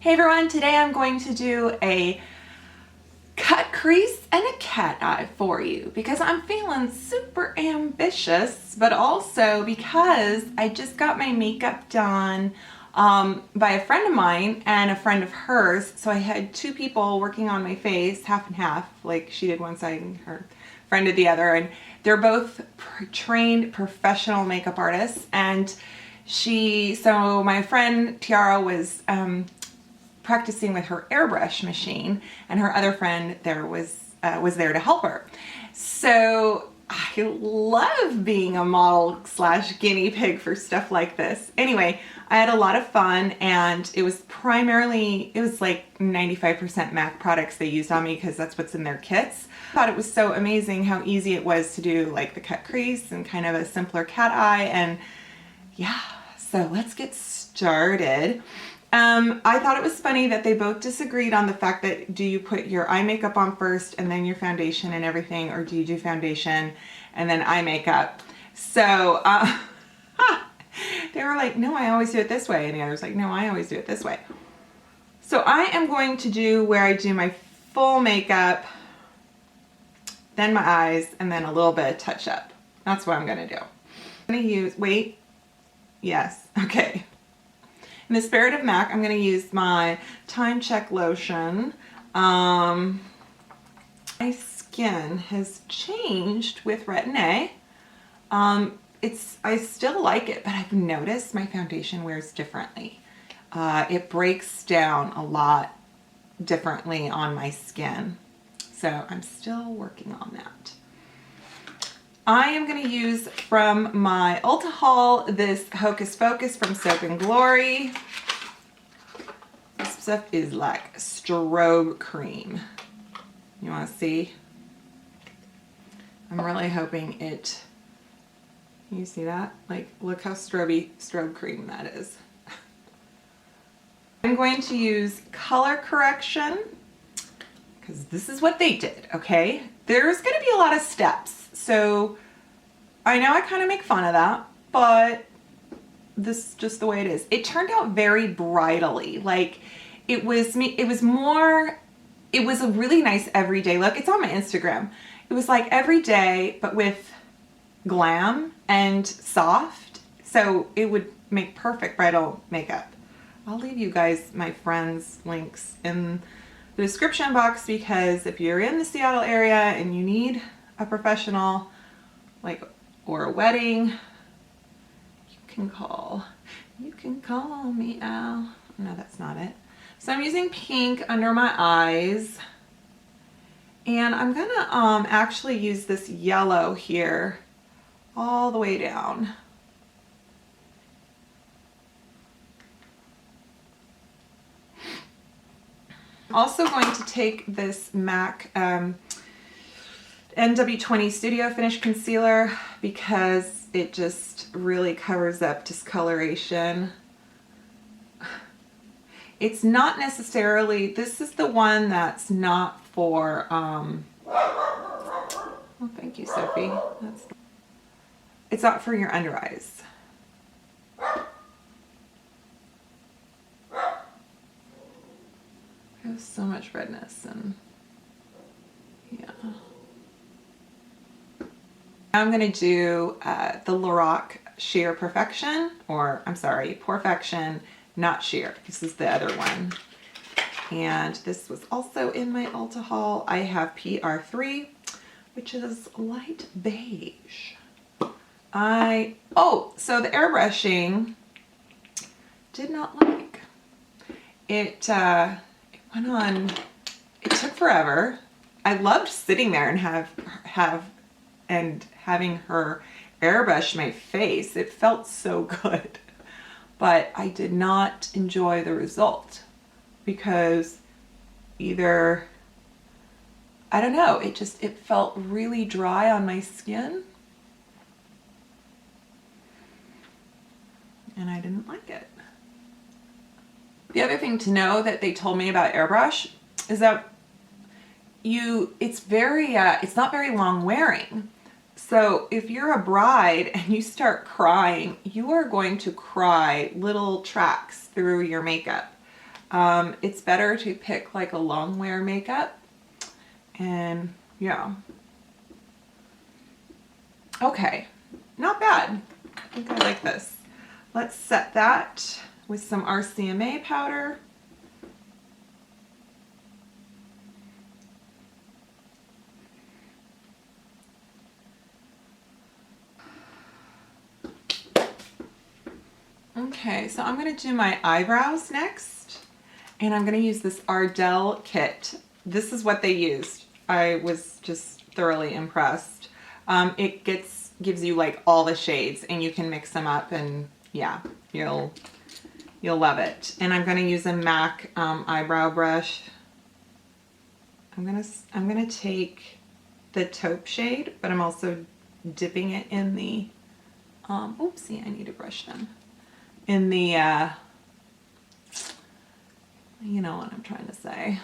Hey everyone, today I'm going to do a cut crease and a cat eye for you because I'm feeling super ambitious, but also because I just got my makeup done by a friend of mine and a friend of hers. So I had two people working on my face, half and half, like she did one side and her friend did the other, and they're both trained professional makeup artists. And so my friend Tiara was practicing with her airbrush machine, and her other friend there was there to help her. So I love being a model / guinea pig for stuff like this. Anyway, I had a lot of fun, and it was like 95% MAC products they used on me because that's what's in their kits. I thought it was so amazing how easy it was to do like the cut crease and kind of a simpler cat eye. And yeah, so let's get started. I thought it was funny that they both disagreed on the fact that do you put your eye makeup on first and then your foundation and everything, or do you do foundation and then eye makeup? So they were like, no, I always do it this way. And the other's like, no, I always do it this way. So I am going to do where I do my full makeup, then my eyes, and then a little bit of touch up. That's what I'm going to do. I'm going to use, wait, yes, okay. In the spirit of MAC, I'm going to use my Time Check lotion. My skin has changed with Retin-A. I still like it, but I've noticed my foundation wears differently. It breaks down a lot differently on my skin. So I'm still working on that. I am going to use from my Ulta haul this Hocus Pocus from Soap and Glory. This stuff is like strobe cream. You want to see? I'm really hoping it, can you see that? Like, look how strobe cream that is. I'm going to use color correction because this is what they did, okay? There's going to be a lot of steps. So I know I kind of make fun of that, but this is just the way it is. It turned out very bridal-y. Like it was a really nice everyday look. It's on my Instagram. It was like everyday, but with glam and soft. So it would make perfect bridal makeup. I'll leave you guys, my friends, links in the description box, because if you're in the Seattle area and you need a professional, like, or a wedding, you can call me Al. No, that's not it. So I'm using pink under my eyes, and I'm gonna actually use this yellow here all the way down. I'm also going to take this MAC NW20 Studio Finish Concealer because it just really covers up discoloration. It's not necessarily, this is the one that's not for, oh, thank you, Sophie. It's not for your under eyes. I have so much redness, and yeah. I'm going to do the Lorac Sheer Perfection, or I'm sorry, Perfection, not Sheer. This is the other one. And this was also in my Ulta haul. I have PR3, which is light beige. So the airbrushing did not like. It went on, it took forever. I loved sitting there and having her airbrush my face. It felt so good, but I did not enjoy the result because either, I don't know, it felt really dry on my skin, and I didn't like it. The other thing to know that they told me about airbrush is that it's not very long wearing. So if you're a bride and you start crying, you are going to cry little tracks through your makeup. It's better to pick like a long wear makeup. And yeah. Okay, not bad. I think I like this. Let's set that with some RCMA powder. Okay, so I'm going to do my eyebrows next, and I'm going to use this Ardell kit. This is what they used. I was just thoroughly impressed. It gives you like all the shades, and you can mix them up, and yeah, you'll love it. And I'm going to use a MAC eyebrow brush. I'm gonna take the taupe shade, but I'm also dipping it in the oopsie, I need to brush them. In the you know what I'm trying to say.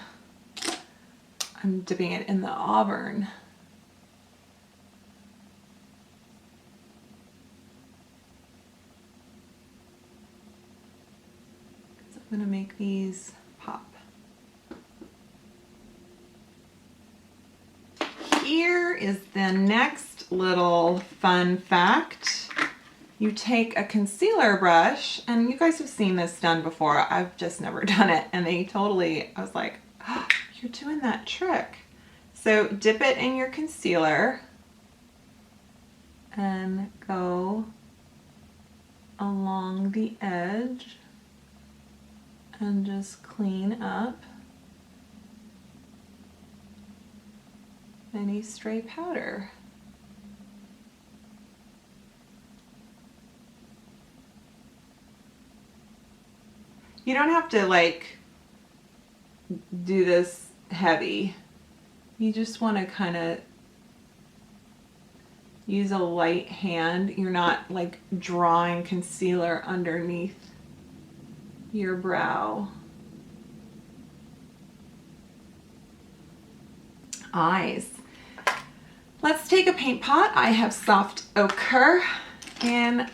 I'm dipping it in the auburn. So I'm gonna make these pop. Here is the next little fun fact. You take a concealer brush, and you guys have seen this done before. I've just never done it, and I was like, oh, you're doing that trick. So dip it in your concealer and go along the edge and just clean up any stray powder. You don't have to like do this heavy. You just want to kind of use a light hand. You're not like drawing concealer underneath your brow. Eyes. Let's take a paint pot. I have soft ochre, and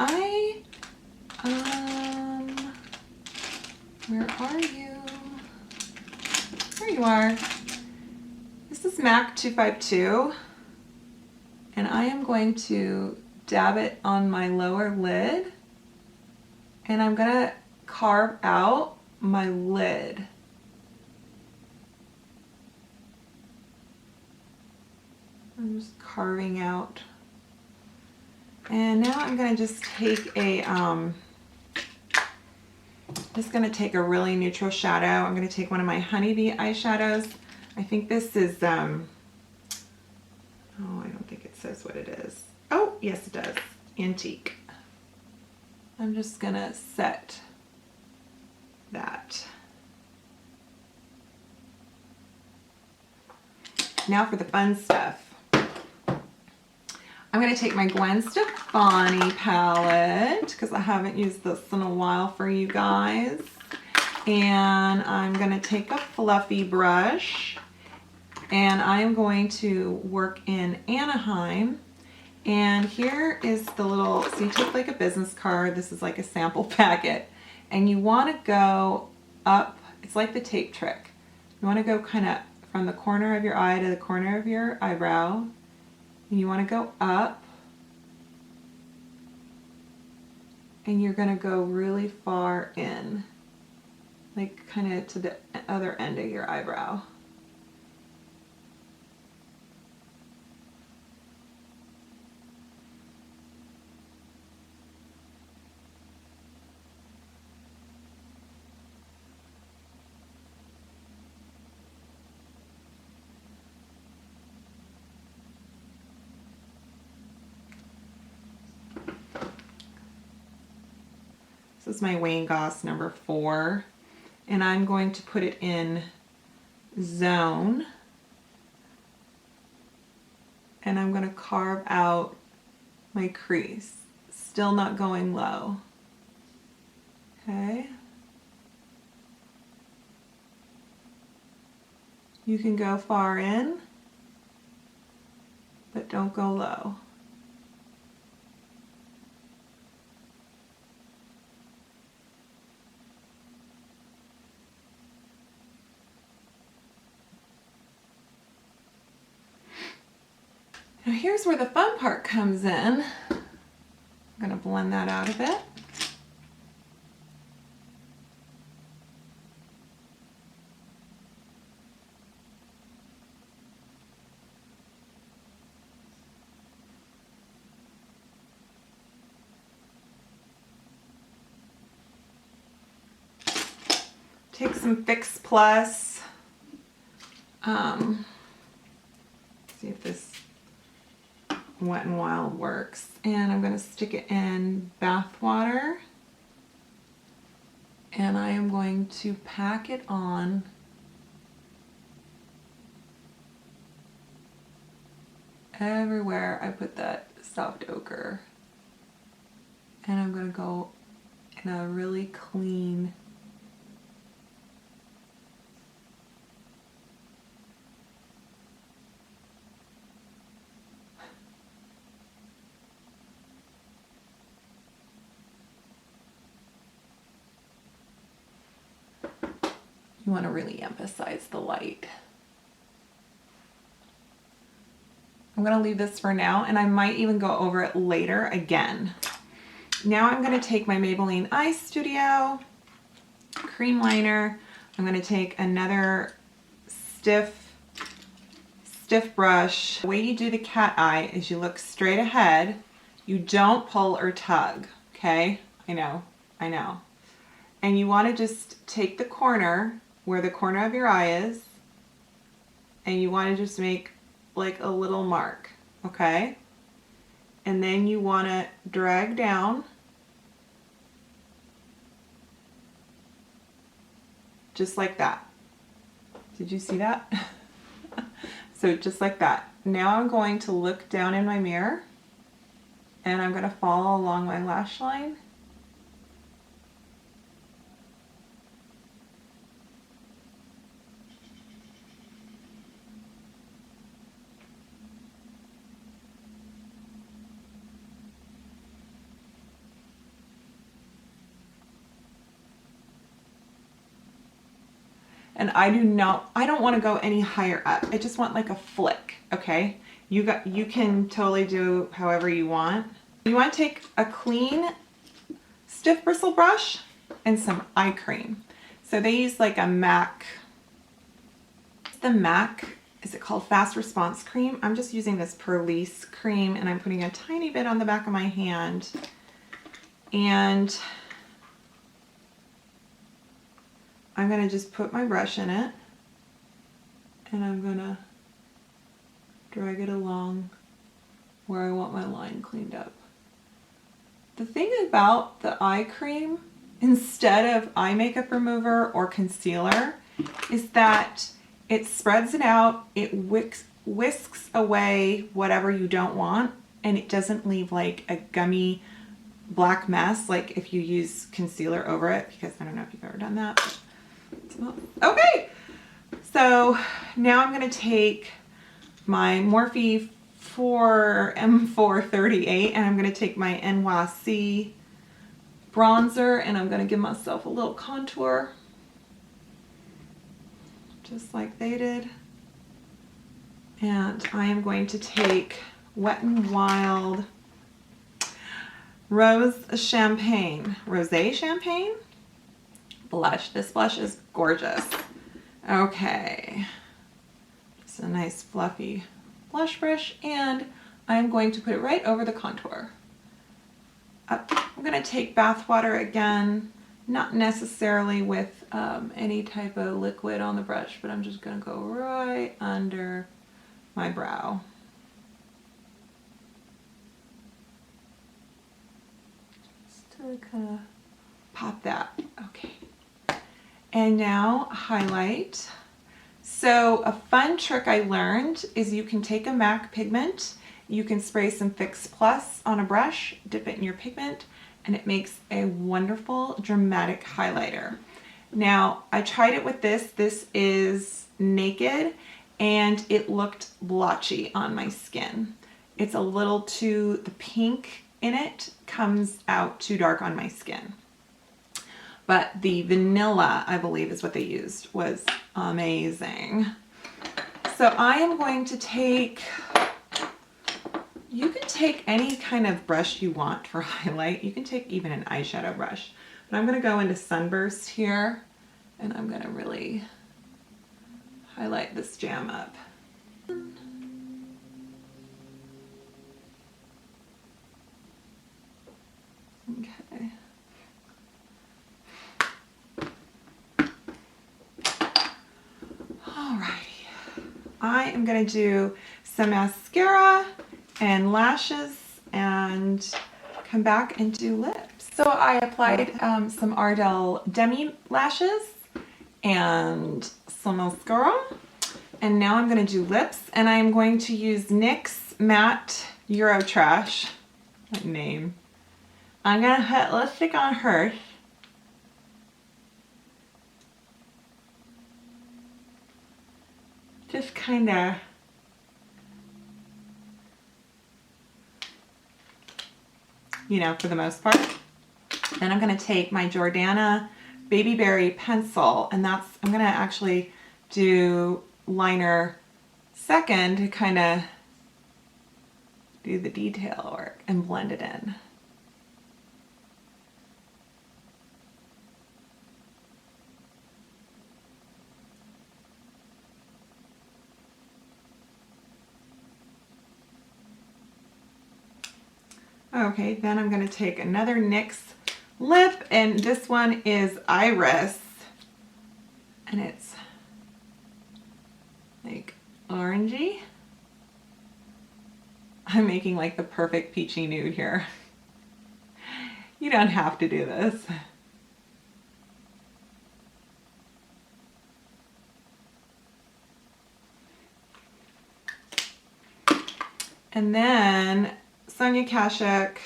where are you? There you are. This is MAC 252, and I am going to dab it on my lower lid, and I'm gonna carve out my lid. I'm just carving out. And now I'm gonna just take a, really neutral shadow. I'm gonna take one of my Honeybee eyeshadows. I think this is, oh, I don't think it says what it is. Oh, yes it does, Antique. I'm just gonna set that. Now for the fun stuff. I'm going to take my Gwen Stefani palette, because I haven't used this in a while for you guys. And I'm going to take a fluffy brush, and I am going to work in Anaheim. And here is the little, so you take like a business card, this is like a sample packet, and you want to go up, it's like the tape trick. You want to go kind of from the corner of your eye to the corner of your eyebrow. And you want to go up, and you're going to go really far in, like kind of to the other end of your eyebrow. This is my Wayne Goss number 4, and I'm going to put it in zone, and I'm going to carve out my crease, still not going low. Okay. You can go far in, but don't go low. here's where the fun part comes in. I'm gonna blend that out a bit. Take some Fix Plus. See if this Wet n Wild works. And I'm going to stick it in bath water. And I am going to pack it on everywhere I put that soft ochre. And I'm going to go in a really clean you want to really emphasize the light. I'm going to leave this for now, and I might even go over it later again. Now I'm going to take my Maybelline Eye Studio cream liner. I'm going to take another stiff brush. The way you do the cat eye is you look straight ahead. You don't pull or tug, okay? I know. And you want to just take the corner, where the corner of your eye is, and you want to just make like a little mark, okay? And then you want to drag down just like that. Did you see that? So just like that. Now I'm going to look down in my mirror, and I'm going to follow along my lash line. And I don't want to go any higher up. I just want like a flick, okay? You can totally do however you want. You want to take a clean, stiff bristle brush and some eye cream. So they use like a MAC, is it called Fast Response Cream? I'm just using this Perlice cream, and I'm putting a tiny bit on the back of my hand. And I'm going to just put my brush in it, and I'm going to drag it along where I want my line cleaned up. The thing about the eye cream, instead of eye makeup remover or concealer, is that it spreads it out, it whisks away whatever you don't want, and it doesn't leave like a gummy black mess like if you use concealer over it, because I don't know if you've ever done that. Okay, so now I'm going to take my Morphe M438, and I'm going to take my NYX bronzer, and I'm going to give myself a little contour, just like they did. And I am going to take Wet n Wild Rosé Champagne blush. This blush is gorgeous. Okay, just a nice fluffy blush brush, and I'm going to put it right over the contour. I'm going to take bath water again, not necessarily with any type of liquid on the brush, but I'm just going to go right under my brow. Just to kind of pop that. Okay. And now highlight. So a fun trick I learned is you can take a MAC pigment, you can spray some Fix Plus on a brush, dip it in your pigment, and it makes a wonderful dramatic highlighter. Now I tried it with this. This is Naked, and it looked blotchy on my skin. It's a little too, the pink in it comes out too dark on my skin. But the vanilla, I believe is what they used, was amazing. So I am going to take You can take any kind of brush you want for highlight. You can take even an eyeshadow brush. But I'm going to go into Sunburst here, and I'm going to really highlight this jam up. Okay. Alrighty. I am going to do some mascara and lashes and come back and do lips. So I applied some Ardell Demi lashes and some mascara, and now I'm going to do lips, and I'm going to use NYX Matte Euro Trash. What name? I'm going to put lipstick on hers. Just kind of for the most part. Then I'm going to take my Jordana Baby Berry pencil, and I'm going to actually do liner second to kind of do the detail work and blend it in. Okay, then I'm going to take another NYX lip, and this one is Iris, and it's like orangey. I'm making like the perfect peachy nude here. You don't have to do this. And then Sonia Kashuk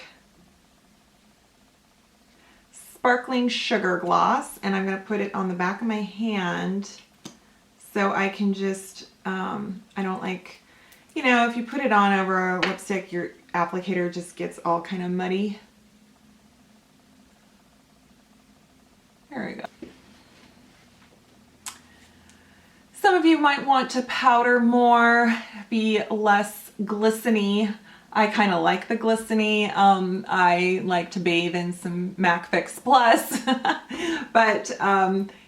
Sparkling Sugar Gloss, and I'm going to put it on the back of my hand so I can just, I don't like, if you put it on over a lipstick, your applicator just gets all kind of muddy. There we go. Some of you might want to powder more, be less glistening. I kind of like the glistening. I like to bathe in some MAC Fix Plus. But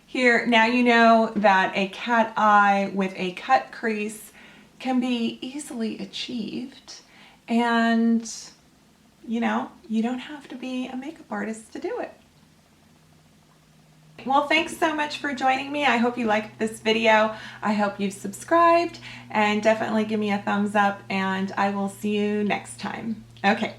here, now you know that a cat eye with a cut crease can be easily achieved. And, you don't have to be a makeup artist to do it. Well, thanks so much for joining me. I hope you liked this video. I hope you've subscribed, and definitely give me a thumbs up, and I will see you next time. Okay.